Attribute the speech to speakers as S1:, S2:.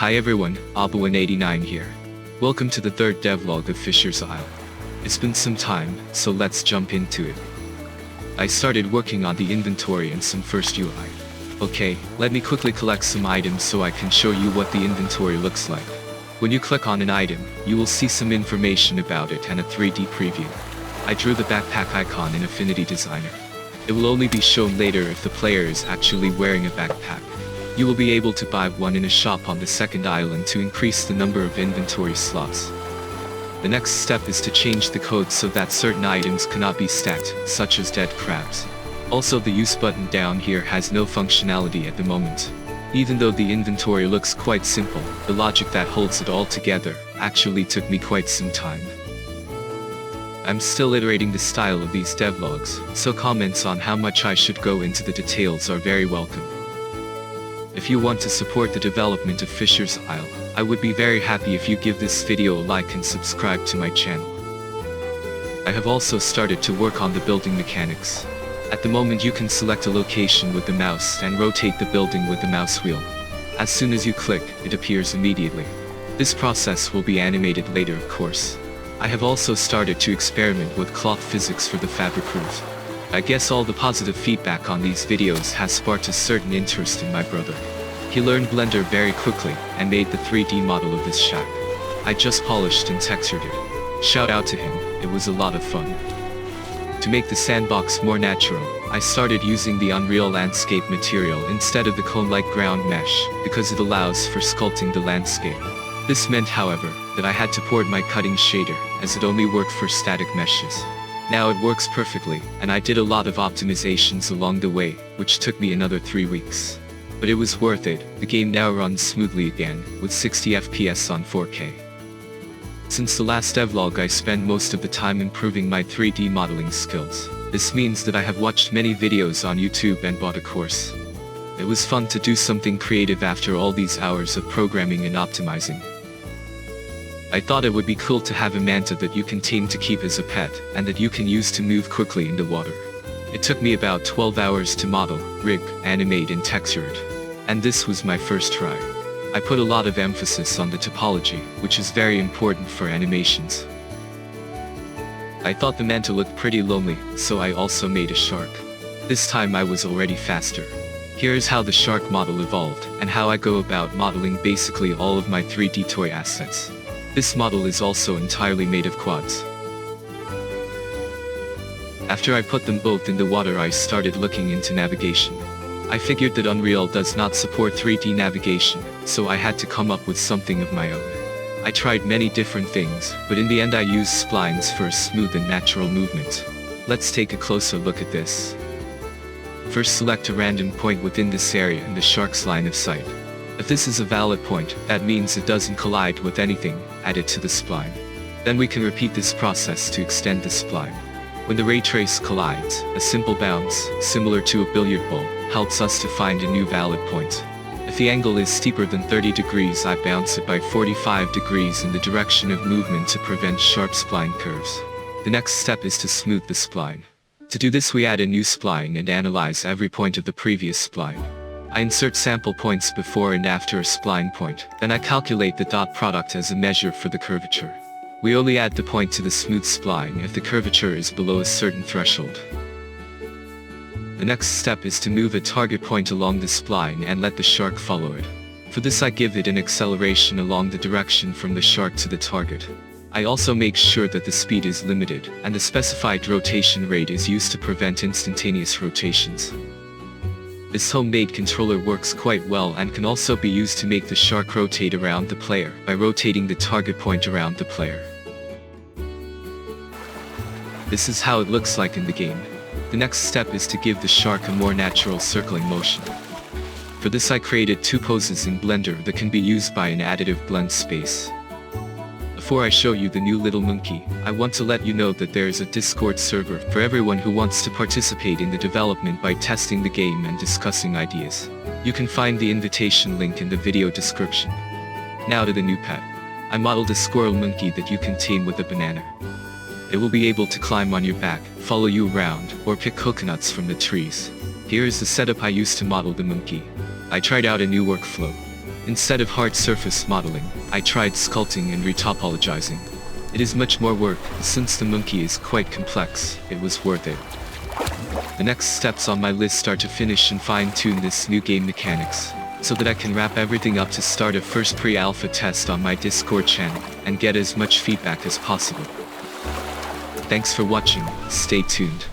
S1: Hi everyone, Abu189 here. Welcome to the third devlog of Fisher's Isle. It's been some time, so let's jump into it. I started working on the inventory and some first UI. Okay, let me quickly collect some items so I can show you what the inventory looks like. When you click on an item, you will see some information about it and a 3D preview. I drew the backpack icon in Affinity Designer. It will only be shown later if the player is actually wearing a backpack. You will be able to buy one in a shop on the second island to increase the number of inventory slots. The next step is to change the code so that certain items cannot be stacked, such as dead crabs. Also, the use button down here has no functionality at the moment. Even though the inventory looks quite simple, the logic that holds it all together actually took me quite some time. I'm still iterating the style of these devlogs, so comments on how much I should go into the details are very welcome. If you want to support the development of Fisher's Isle, I would be very happy if you give this video a like and subscribe to my channel. I have also started to work on the building mechanics. At the moment you can select a location with the mouse and rotate the building with the mouse wheel. As soon as you click, it appears immediately. This process will be animated later, of course. I have also started to experiment with cloth physics for the fabric roof. I guess all the positive feedback on these videos has sparked a certain interest in my brother. He learned Blender very quickly and made the 3D model of this shack. I just polished and textured it. Shout out to him, it was a lot of fun. To make the sandbox more natural, I started using the Unreal Landscape material instead of the cone-like ground mesh, because it allows for sculpting the landscape. This meant, however, that I had to port my cutting shader, as it only worked for static meshes. Now it works perfectly, and I did a lot of optimizations along the way, which took me another 3 weeks. But it was worth it. The game now runs smoothly again, with 60 FPS on 4K. Since the last devlog I spent most of the time improving my 3D modeling skills. This means that I have watched many videos on YouTube and bought a course. It was fun to do something creative after all these hours of programming and optimizing. I thought it would be cool to have a manta that you can tame to keep as a pet, and that you can use to move quickly in the water. It took me about 12 hours to model, rig, animate and texture it. And this was my first try. I put a lot of emphasis on the topology, which is very important for animations. I thought the manta looked pretty lonely, so I also made a shark. This time I was already faster. Here's how the shark model evolved, and how I go about modeling basically all of my 3D toy assets. This model is also entirely made of quads. After I put them both in the water, I started looking into navigation. I figured that Unreal does not support 3D navigation, so I had to come up with something of my own. I tried many different things, but in the end I used splines for a smooth and natural movement. Let's take a closer look at this. First, select a random point within this area in the shark's line of sight. If this is a valid point, that means it doesn't collide with anything, add it to the spline. Then we can repeat this process to extend the spline. When the ray trace collides, a simple bounce, similar to a billiard ball, helps us to find a new valid point. If the angle is steeper than 30 degrees, I bounce it by 45 degrees in the direction of movement to prevent sharp spline curves. The next step is to smooth the spline. To do this, we add a new spline and analyze every point of the previous spline. I insert sample points before and after a spline point, then I calculate the dot product as a measure for the curvature. We only add the point to the smooth spline if the curvature is below a certain threshold. The next step is to move a target point along the spline and let the shark follow it. For this I give it an acceleration along the direction from the shark to the target. I also make sure that the speed is limited, and the specified rotation rate is used to prevent instantaneous rotations. This homemade controller works quite well and can also be used to make the shark rotate around the player by rotating the target point around the player. This is how it looks like in the game. The next step is to give the shark a more natural circling motion. For this I created 2 poses in Blender that can be used by an additive blend space. Before I show you the new little monkey, I want to let you know that there is a Discord server for everyone who wants to participate in the development by testing the game and discussing ideas. You can find the invitation link in the video description. Now to the new pet. I modeled a squirrel monkey that you can tame with a banana. It will be able to climb on your back, follow you around, or pick coconuts from the trees. Here is the setup I used to model the monkey. I tried out a new workflow. Instead of hard surface modeling, I tried sculpting and retopologizing. It is much more work, since the monkey is quite complex, it was worth it. The next steps on my list are to finish and fine-tune this new game mechanics, so that I can wrap everything up to start a first pre-alpha test on my Discord channel, and get as much feedback as possible. Thanks for watching, stay tuned.